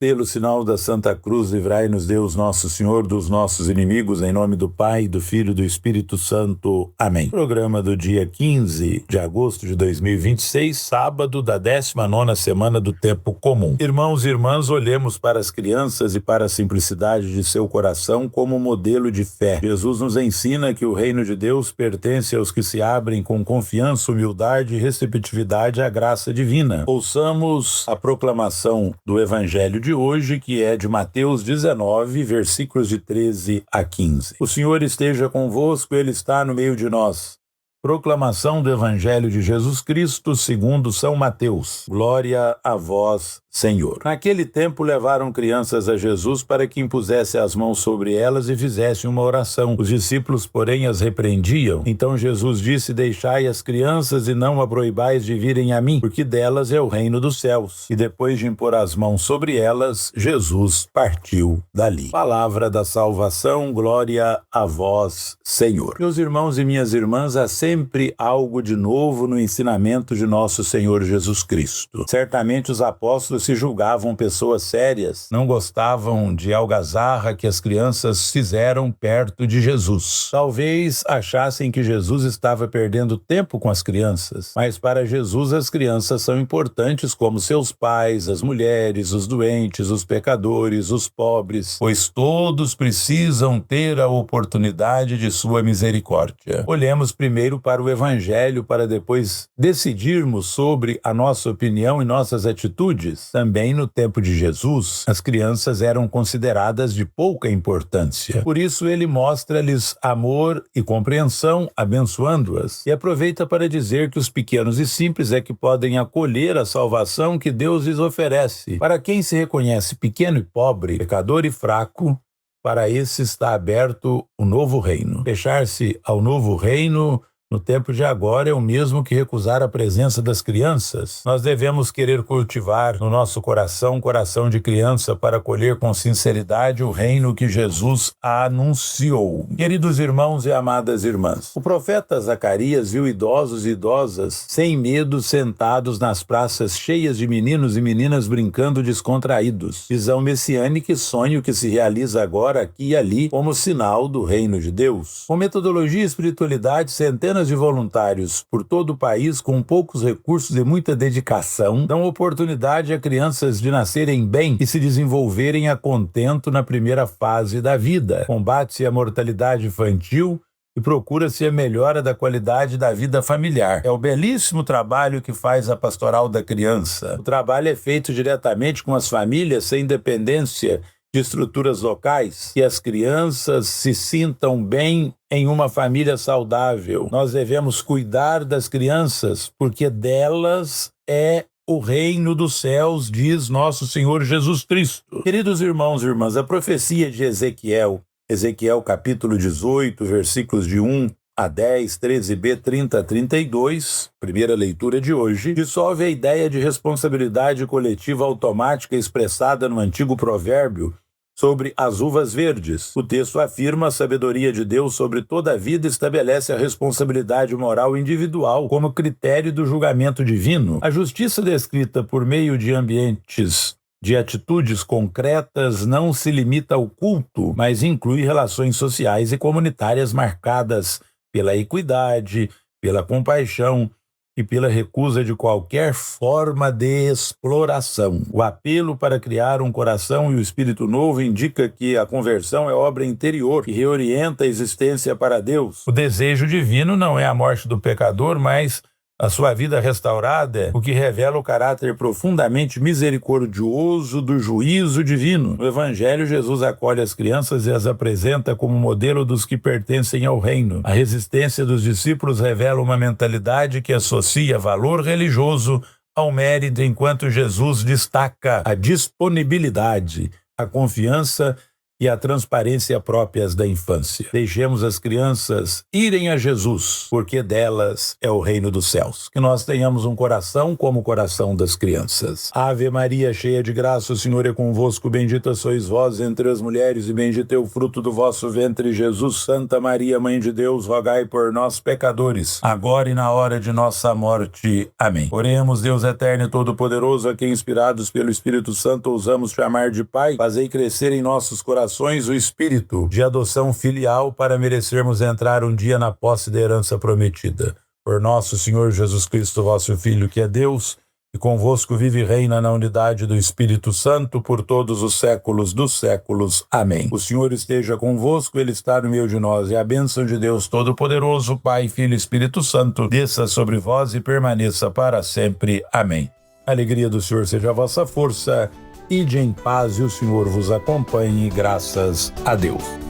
Pelo sinal da Santa Cruz, livrai-nos Deus nosso Senhor dos nossos inimigos, em nome do Pai, do Filho e do Espírito Santo. Amém. Programa do dia 15 de agosto de 2026, sábado da 19ª semana do Tempo Comum. Irmãos e irmãs, olhemos para as crianças e para a simplicidade de seu coração como modelo de fé. Jesus nos ensina que o reino de Deus pertence aos que se abrem com confiança, humildade e receptividade à graça divina. Ouçamos a proclamação do Evangelho de hoje, que é de Mateus 19, versículos de 13 a 15. O Senhor esteja convosco, Ele está no meio de nós. Proclamação do Evangelho de Jesus Cristo segundo São Mateus. Glória a vós, Senhor. Naquele tempo levaram crianças a Jesus para que impusesse as mãos sobre elas e fizesse uma oração. Os discípulos, porém, as repreendiam. Então Jesus disse: deixai as crianças e não a proibais de virem a mim, porque delas é o reino dos céus. E depois de impor as mãos sobre elas, Jesus partiu dali. Palavra da salvação, glória a vós, Senhor. Meus irmãos e minhas irmãs, há sempre algo de novo no ensinamento de nosso Senhor Jesus Cristo. Certamente os apóstolos se julgavam pessoas sérias, não gostavam de algazarra que as crianças fizeram perto de Jesus. Talvez achassem que Jesus estava perdendo tempo com as crianças, mas para Jesus as crianças são importantes como seus pais, as mulheres, os doentes, os pecadores, os pobres, pois todos precisam ter a oportunidade de sua misericórdia. Olhemos primeiro para o Evangelho para depois decidirmos sobre a nossa opinião e nossas atitudes. Também no tempo de Jesus, as crianças eram consideradas de pouca importância. Por isso ele mostra-lhes amor e compreensão, abençoando-as, e aproveita para dizer que os pequenos e simples é que podem acolher a salvação que Deus lhes oferece. Para quem se reconhece pequeno e pobre, pecador e fraco, para esse está aberto o novo reino. Fechar-se ao novo reino no tempo de agora é o mesmo que recusar a presença das crianças. Nós devemos querer cultivar no nosso coração, coração de criança, para acolher com sinceridade o reino que Jesus anunciou. Queridos irmãos e amadas irmãs, o profeta Zacarias viu idosos e idosas sem medo sentados nas praças cheias de meninos e meninas brincando descontraídos. Visão messiânica e sonho que se realiza agora aqui e ali como sinal do reino de Deus. Com metodologia e espiritualidade, centenas de voluntários por todo o país, com poucos recursos e muita dedicação, dão oportunidade a crianças de nascerem bem e se desenvolverem a contento na primeira fase da vida. Combate-se a mortalidade infantil e procura-se a melhora da qualidade da vida familiar. É o belíssimo trabalho que faz a Pastoral da Criança. O trabalho é feito diretamente com as famílias, sem dependência de estruturas locais, que as crianças se sintam bem em uma família saudável. Nós devemos cuidar das crianças, porque delas é o reino dos céus, diz nosso Senhor Jesus Cristo. Queridos irmãos e irmãs, a profecia de Ezequiel capítulo 18, versículos de 1 a 10, 13b, 30 a 32, primeira leitura de hoje, dissolve a ideia de responsabilidade coletiva automática expressada no antigo provérbio sobre as uvas verdes. O texto afirma a sabedoria de Deus sobre toda a vida e estabelece a responsabilidade moral individual como critério do julgamento divino. A justiça descrita por meio de ambientes de atitudes concretas não se limita ao culto, mas inclui relações sociais e comunitárias marcadas pela equidade, pela compaixão e pela recusa de qualquer forma de exploração. O apelo para criar um coração e o espírito novo indica que a conversão é obra interior que reorienta a existência para Deus. O desejo divino não é a morte do pecador, mas a sua vida restaurada, o que revela o caráter profundamente misericordioso do juízo divino. No Evangelho, Jesus acolhe as crianças e as apresenta como modelo dos que pertencem ao reino. A resistência dos discípulos revela uma mentalidade que associa valor religioso ao mérito, enquanto Jesus destaca a disponibilidade, a confiança e a transparência próprias da infância. Deixemos as crianças irem a Jesus, porque delas é o reino dos céus. Que nós tenhamos um coração como o coração das crianças. Ave Maria, cheia de graça, o Senhor é convosco, bendita sois vós entre as mulheres e bendito é o fruto do vosso ventre, Jesus. Santa Maria, Mãe de Deus, rogai por nós, pecadores, agora e na hora de nossa morte. Amém. Oremos, Deus eterno e todo-poderoso, a quem, inspirados pelo Espírito Santo, ousamos chamar de Pai, fazei crescer em nossos corações o espírito de adoção filial para merecermos entrar um dia na posse da herança prometida. Por nosso Senhor Jesus Cristo, vosso Filho, que é Deus, e convosco vive e reina na unidade do Espírito Santo por todos os séculos dos séculos. Amém. O Senhor esteja convosco, Ele está no meio de nós, e a bênção de Deus Todo-Poderoso, Pai, Filho e Espírito Santo, desça sobre vós e permaneça para sempre. Amém. A alegria do Senhor seja a vossa força. Ide em paz e o Senhor vos acompanhe, graças a Deus.